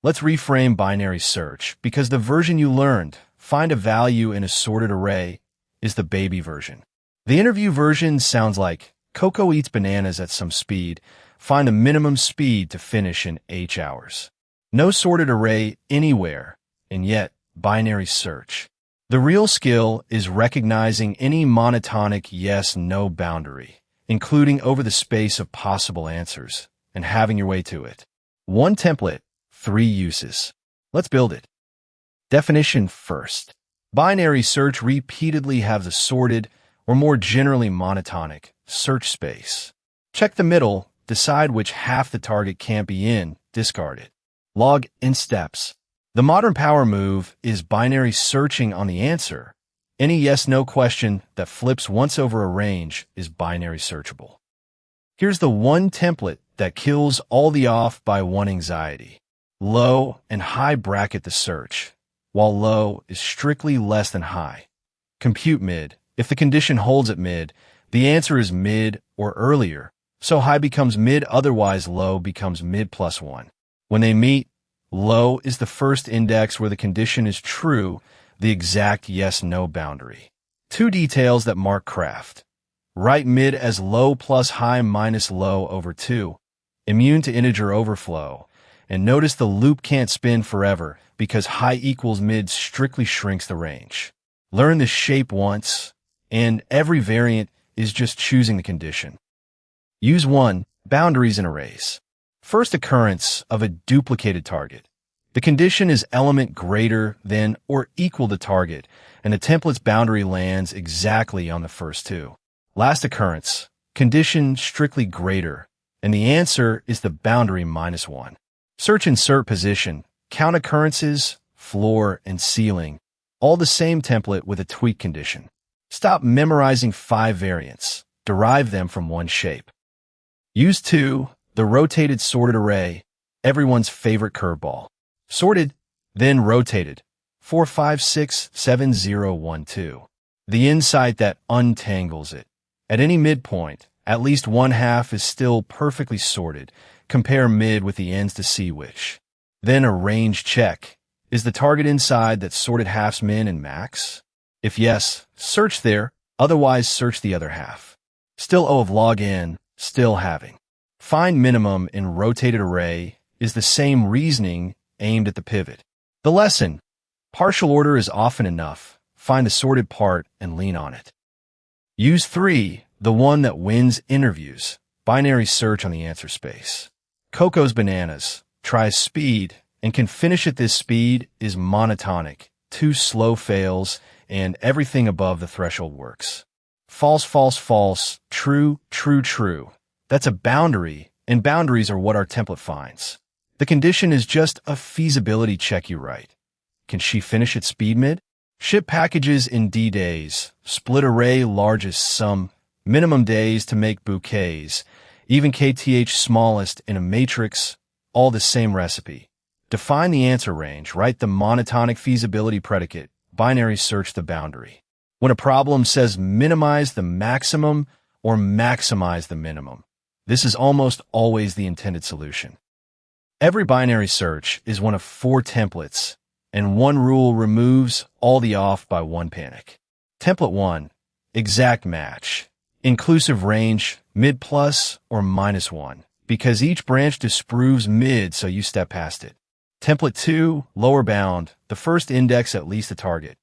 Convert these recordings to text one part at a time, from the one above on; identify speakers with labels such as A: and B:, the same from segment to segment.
A: Let's reframe binary search because the version you learned, find a value in a sorted array, is the baby version. The interview version sounds like Koko eats bananas at some speed. Find the minimum speed to finish in H hours. No sorted array anywhere, and yet binary search. The real skill is recognizing any monotonic yes-no boundary, including over the space of possible answers, and having your way to it. One template, 3 uses. Let's build it. Definition first. Binary search repeatedly have the sorted, or more generally monotonic, search space. Check the middle, decide which half the target can't be in, discard it. Log in steps. The modern power move is binary searching on the answer. Any yes-no question that flips once over a range is binary searchable. Here's the one template that kills all the off by one anxiety. Low and high bracket the search, while low is strictly less than high. Compute mid. If the condition holds at mid, the answer is mid or earlier, so high becomes mid, otherwise low becomes mid plus 1. When they meet, low is the first index where the condition is true, the exact yes-no boundary. 2 details that mark craft. Write mid as low plus high minus low over 2. Immune to integer overflow. And notice the loop can't spin forever because high equals mid strictly shrinks the range. Learn this shape once, and every variant is just choosing the condition. Use 1. Boundaries in arrays. First occurrence of a duplicated target. The condition is element greater than or equal to target, and the template's boundary lands exactly on the first 2. Last occurrence, condition strictly greater, and the answer is the boundary minus 1. Search insert position, count occurrences, floor, and ceiling, all the same template with a tweak condition. Stop memorizing 5 variants, derive them from one shape. Use 2. The rotated sorted array, everyone's favorite curveball. Sorted, then rotated. 4, 5, 6, 7, 0, 1, 2. The insight that untangles it. At any midpoint, at least one half is still perfectly sorted. Compare mid with the ends to see which. Then a range check. Is the target inside that sorted halves min and max? If yes, search there, otherwise search the other half. Still O of log n, still having. Find minimum in rotated array is the same reasoning aimed at the pivot. The lesson. Partial order is often enough. Find the sorted part and lean on it. Use 3, the one that wins interviews. Binary search on the answer space. Koko's bananas. Tries speed and can finish at this speed is monotonic. 2 slow fails and everything above the threshold works. False, false, false. True, true, true. That's a boundary, and boundaries are what our template finds. The condition is just a feasibility check you write. Can she finish at speed mid? Ship packages in D days. Split array largest sum. Minimum days to make bouquets. Even KTH smallest in a matrix. All the same recipe. Define the answer range. Write the monotonic feasibility predicate. Binary search the boundary. When a problem says minimize the maximum or maximize the minimum, this is almost always the intended solution. Every binary search is one of 4 templates, and one rule removes all the off by one panic. Template 1, exact match, inclusive range, mid plus or minus 1, because each branch disproves mid so you step past it. Template 2, lower bound, the first index at least a target.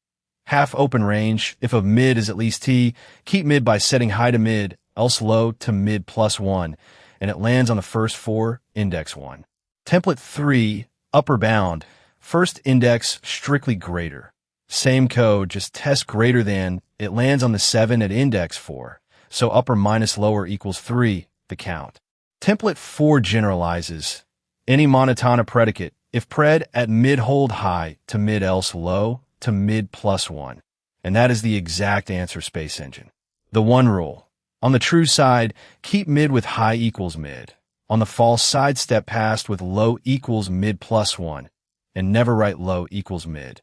A: Half open range, if of mid is at least t, keep mid by setting high to mid, else low to mid plus 1, and it lands on the first 4, index 1. Template 3, upper bound, first index strictly greater. Same code, just test greater than, it lands on the 7 at index 4, so upper minus lower equals 3, the count. Template 4 generalizes. Any monotonic predicate, if pred at mid hold high to mid else low to mid plus 1, and that is the exact answer space engine. The one rule. On the true side, keep mid with high equals mid. On the false side, step past with low equals mid plus 1, and never write low equals mid.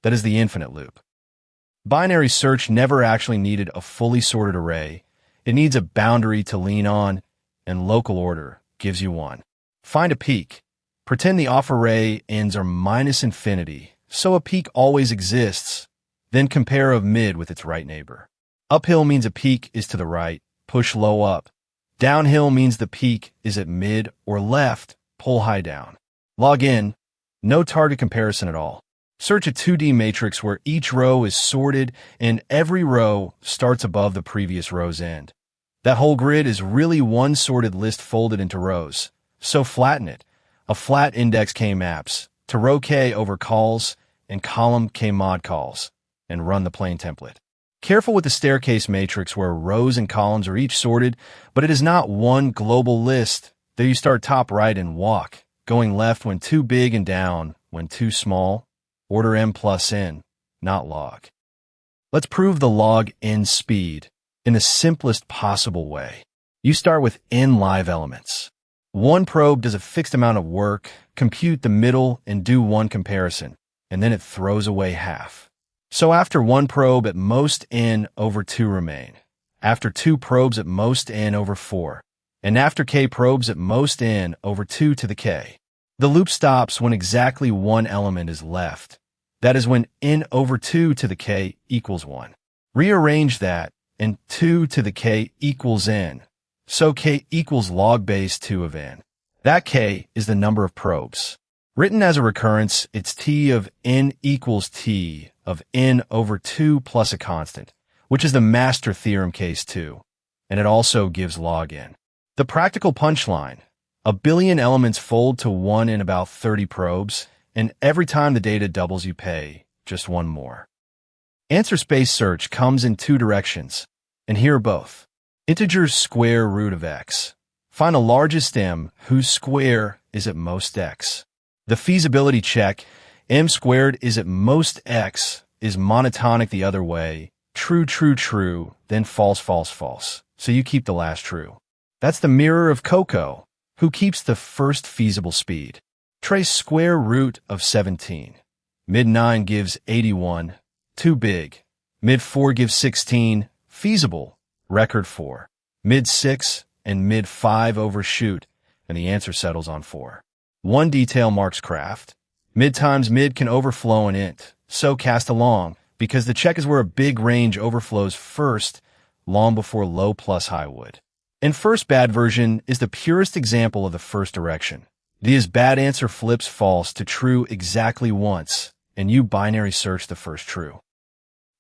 A: That is the infinite loop. Binary search never actually needed a fully sorted array. It needs a boundary to lean on, and local order gives you one. Find a peak. Pretend the off-array ends are minus infinity, so a peak always exists. Then compare of mid with its right neighbor. Uphill means a peak is to the right, push low up. Downhill means the peak is at mid or left, pull high down. Log in. No target comparison at all. Search a 2D matrix where each row is sorted and every row starts above the previous row's end. That whole grid is really one sorted list folded into rows. So flatten it. A flat index K maps to row K over calls and column K mod calls, and run the plain template. Careful with the staircase matrix where rows and columns are each sorted, but it is not one global list. There you start top right and walk, going left when too big and down when too small. Order M plus N, not log. Let's prove the log N speed in the simplest possible way. You start with N live elements. One probe does a fixed amount of work, compute the middle, and do one comparison, and then it throws away half. So after one probe, at most N over 2 remain. After 2 probes, at most N over 4. And after K probes, at most N over 2 to the K. The loop stops when exactly one element is left. That is when N over 2 to the K equals 1. Rearrange that, and 2 to the K equals N. So K equals log base 2 of N. That K is the number of probes. Written as a recurrence, it's T of N equals T of N over 2 plus a constant, which is the master theorem case 2, and it also gives log N. The practical punchline: a billion elements fold to 1 in about 30 probes, and every time the data doubles you pay just 1 more. Answer space search comes in 2 directions, and here are both. Integer's square root of x. Find the largest m whose square is at most x. The feasibility check, m squared is at most x, is monotonic the other way. True, true, true, then false, false, false. So you keep the last true. That's the mirror of Koko, who keeps the first feasible speed. Trace square root of 17. Mid 9 gives 81, too big. Mid 4 gives 16, feasible. Record 4. Mid 6 and mid 5 overshoot, and the answer settles on 4. One detail marks craft. Mid times mid can overflow an int, so cast along, because the check is where a big range overflows first, long before low plus high would. And first bad version is the purest example of the first direction. The is bad answer flips false to true exactly once, and you binary search the first true.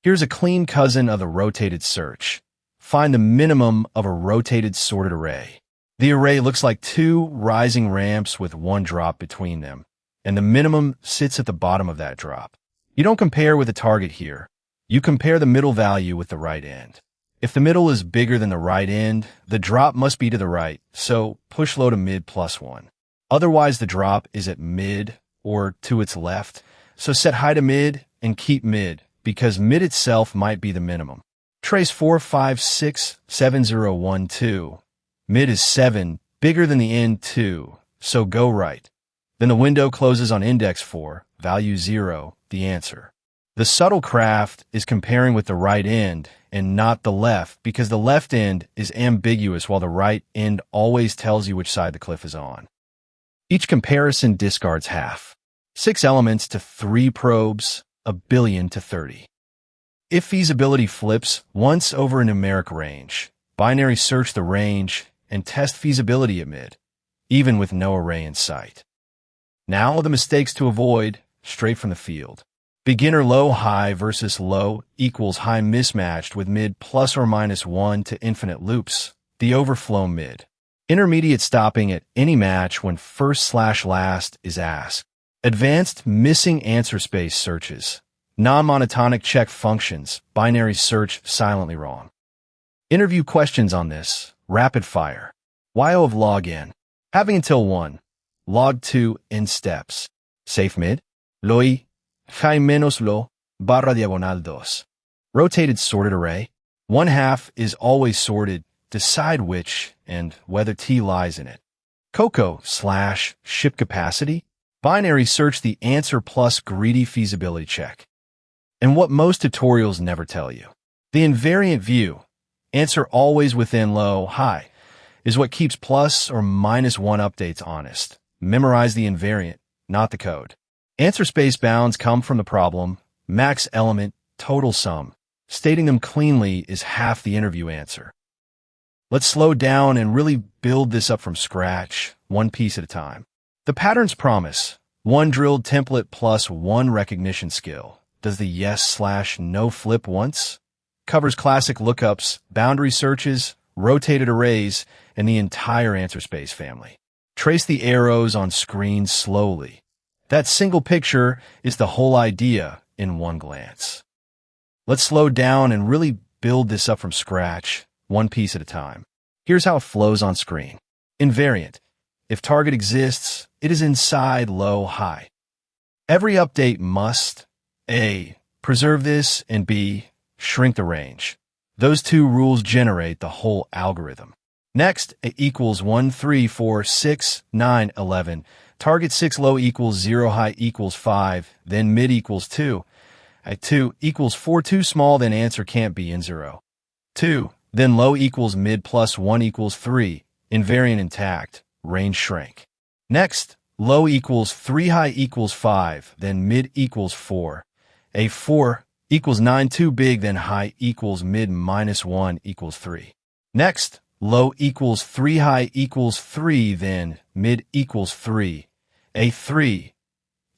A: Here's a clean cousin of the rotated search. Find the minimum of a rotated sorted array. The array looks like 2 rising ramps with 1 drop between them, and the minimum sits at the bottom of that drop. You don't compare with the target here. You compare the middle value with the right end. If the middle is bigger than the right end, the drop must be to the right, so push low to mid plus 1. Otherwise, the drop is at mid or to its left, so set high to mid and keep mid, because mid itself might be the minimum. Trace 4, 5, 6, 7, 0, 1, 2. Mid is 7, bigger than the end 2, so go right. Then the window closes on index 4, value 0, the answer. The subtle craft is comparing with the right end and not the left, because the left end is ambiguous while the right end always tells you which side the cliff is on. Each comparison discards half. 6 elements to 3 probes, a billion to 30. If feasibility flips once over a numeric range, binary search the range and test feasibility at mid, even with no array in sight. Now the mistakes to avoid, straight from the field. Beginner low high versus low equals high mismatched with mid plus or minus 1 to infinite loops, the overflow mid. Intermediate stopping at any match when first/last is asked. Advanced missing answer space searches. Non-monotonic check functions, binary search silently wrong. Interview questions on this, rapid fire. YO of log n. Having until 1. Log 2 in steps. Safe mid. Lo y. High menos lo. Barra diagonal 2. Rotated sorted array. 1/2 is always sorted. Decide which and whether T lies in it. Koko / ship capacity. Binary search the answer plus greedy feasibility check. And what most tutorials never tell you. The invariant view, answer always within low, high, is what keeps plus or minus 1 updates honest. memorize the invariant, not the code. Answer space bounds come from the problem, max element, total sum. Stating them cleanly is half the interview answer. Let's slow down and really build this up from scratch, one piece at a time. The pattern's promise: one drilled template plus one recognition skill. Does the yes/no flip once? Covers classic lookups, boundary searches, rotated arrays, and the entire answer space family. Trace the arrows on screen slowly. That single picture is the whole idea in one glance. Let's slow down and really build this up from scratch, one piece at a time. Here's how it flows on screen. Invariant: if target exists, it is inside low, high. Every update must A. preserve this, and B. shrink the range. Those two rules generate the whole algorithm. Next, A equals 1, 3, 4, 6, 9, 11. Target 6 low equals 0, high equals 5, then mid equals 2. At 2 equals 4, too small, then answer can't be in 0. 2, then low equals mid plus 1 equals 3, invariant intact, range shrink. Next, low equals 3, high equals 5, then mid equals 4. A 4 equals 9, too big, then high equals mid minus 1 equals 3. Next, low equals 3, high equals 3, then mid equals 3. A 3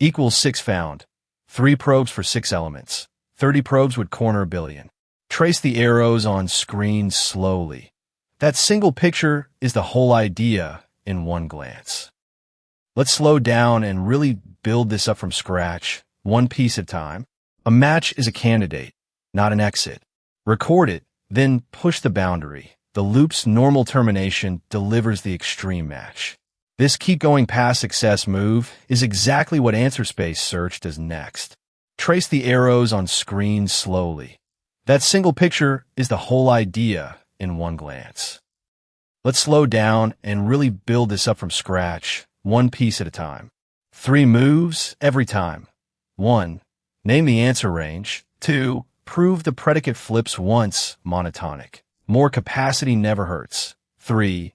A: equals 6 found. 3 probes for 6 elements. 30 probes would corner a billion. Trace the arrows on screen slowly. That single picture is the whole idea in one glance. Let's slow down and really build this up from scratch, one piece at a time. A match is a candidate, not an exit. Record it, then push the boundary. The loop's normal termination delivers the extreme match. This keep going past success move is exactly what answer space search does next. Trace the arrows on screen slowly. That single picture is the whole idea in one glance. Let's slow down and really build this up from scratch, one piece at a time. 3 moves every time. 1. Name the answer range. 2. Prove the predicate flips once, monotonic. More capacity never hurts. 3.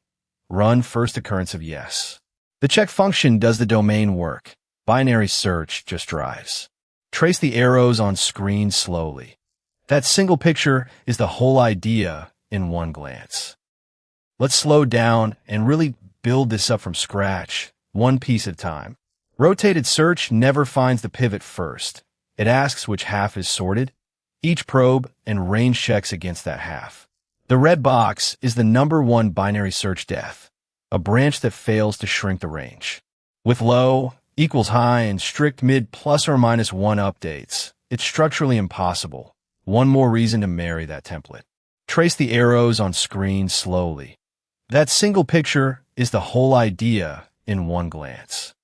A: Run first occurrence of yes. The check function does the domain work. BinarySearch just drives. Trace the arrows on screen slowly. That single picture is the whole idea in one glance. Let's slow down and really build this up from scratch, one piece at a time. Rotated search never finds the pivot first. It asks which half is sorted, each probe, and range checks against that half. The red box is the #1 binary search death, a branch that fails to shrink the range. With low equals high and strict mid plus or minus 1 updates, it's structurally impossible. One more reason to marry that template. Trace the arrows on screen slowly. That single picture is the whole idea in one glance.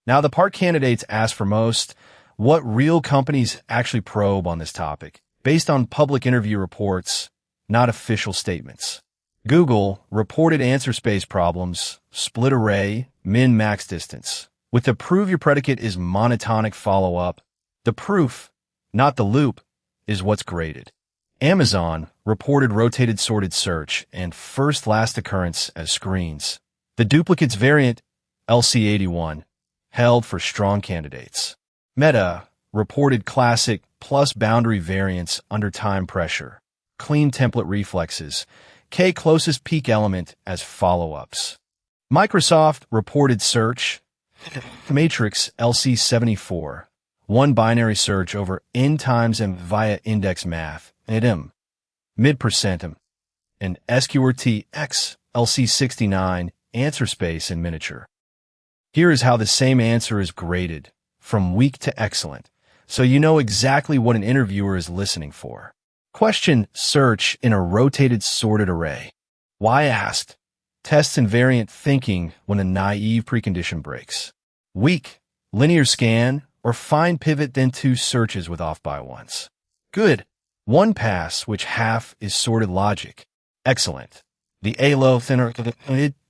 A: Now, the part candidates ask for most: what real companies actually probe on this topic, based on public interview reports, not official statements. Google reported answer space problems, split array, min-max distance, with the prove your predicate is monotonic follow-up. The proof, not the loop, is what's graded. Amazon reported rotated sorted search and first last occurrence as screens. The duplicates variant, LC81, held for strong candidates. Meta reported classic plus boundary variance under time pressure. Clean template reflexes, K closest peak element as follow-ups. Microsoft reported search, matrix LC74, one binary search over n times m via index math, and m, mid percentum, and SQRT X LC69 answer space in miniature. Here is how the same answer is graded, from weak to excellent, so you know exactly what an interviewer is listening for. Question: search in a rotated sorted array. Why asked? Tests invariant thinking when a naive precondition breaks. Weak: linear scan or find pivot then 2 searches with off by ones. Good: 1 pass which half is sorted logic. Excellent: the A-low thinner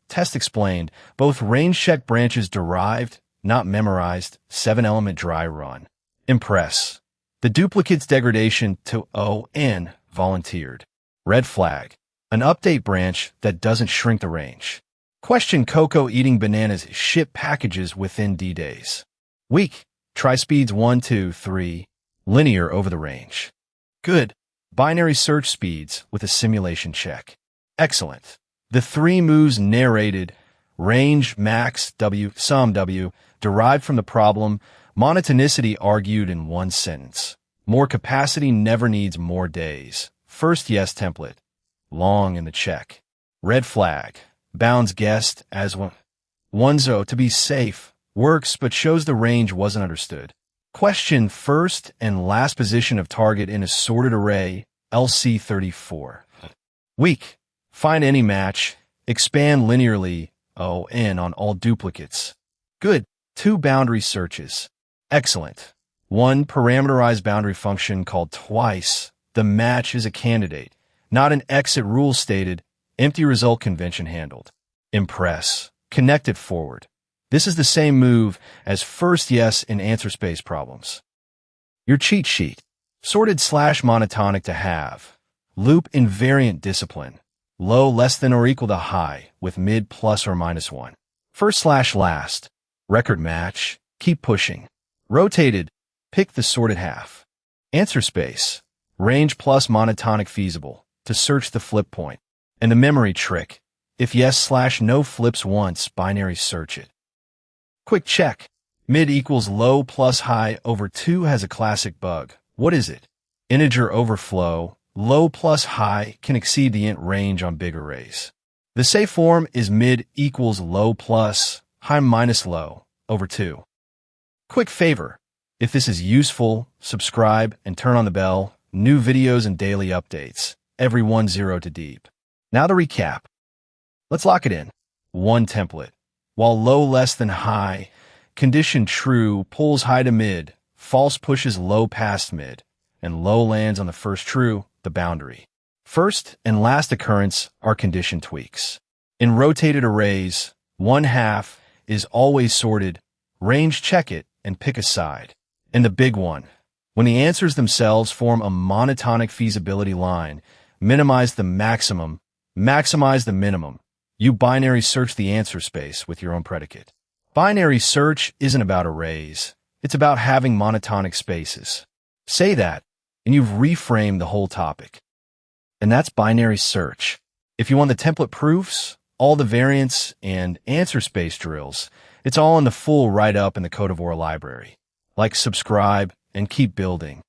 A: test explained, both range check branches derived, not memorized, 7-element dry run. Impress: the duplicates degradation to ON volunteered. Red flag: an update branch that doesn't shrink the range. Question: Koko eating bananas ship packages within D days. Week. Try speeds 1, 2, 3. Linear over the range. Good. Binary search speeds with a simulation check. Excellent. The 3 moves narrated, range, max, W, sum, W, derived from the problem, monotonicity argued in 1 sentence. More capacity never needs more days. First yes template. Long in the check. Red flag. Bounds guessed as one. Onezo to be safe. Works but shows the range wasn't understood. Question: first and last position of target in a sorted array, LC34. Weak. Find any match. Expand linearly, ON on all duplicates. Good. 2 boundary searches. Excellent. 1 parameterized boundary function called twice. The match is a candidate, not an exit rule stated. Empty result convention handled. Impress. Connected forward. This is the same move as first yes in answer space problems. Your cheat sheet. Sorted / monotonic to have. Loop invariant discipline. Low less than or equal to high with mid plus or minus 1. First / last. Record match. Keep pushing. Rotated. Pick the sorted half. Answer space. Range plus monotonic feasible to search the flip point. And the memory trick. If yes / no flips once, binary search it. Quick check. Mid equals low plus high over 2 has a classic bug. What is it? Integer overflow. Low plus high can exceed the int range on big arrays. The safe form is mid equals low plus high minus low over 2. Quick favor. If this is useful, subscribe and turn on the bell. New videos and daily updates. Every 1 0 to deep. Now to recap. Let's lock it in. 1 template. While low less than high, condition true pulls high to mid, false pushes low past mid, and low lands on the first true, the boundary. First and last occurrence are condition tweaks. In rotated arrays, 1/2 is always sorted, range check it, and pick a side. And the big one, when the answers themselves form a monotonic feasibility line, minimize the maximum, maximize the minimum. You binary search the answer space with your own predicate. Binary search isn't about arrays. It's about having monotonic spaces. Say that, and you've reframed the whole topic. And that's binary search. If you want the template proofs, all the variants, and answer space drills, it's all in the full write-up in the Code of War library. Like, subscribe, and keep building.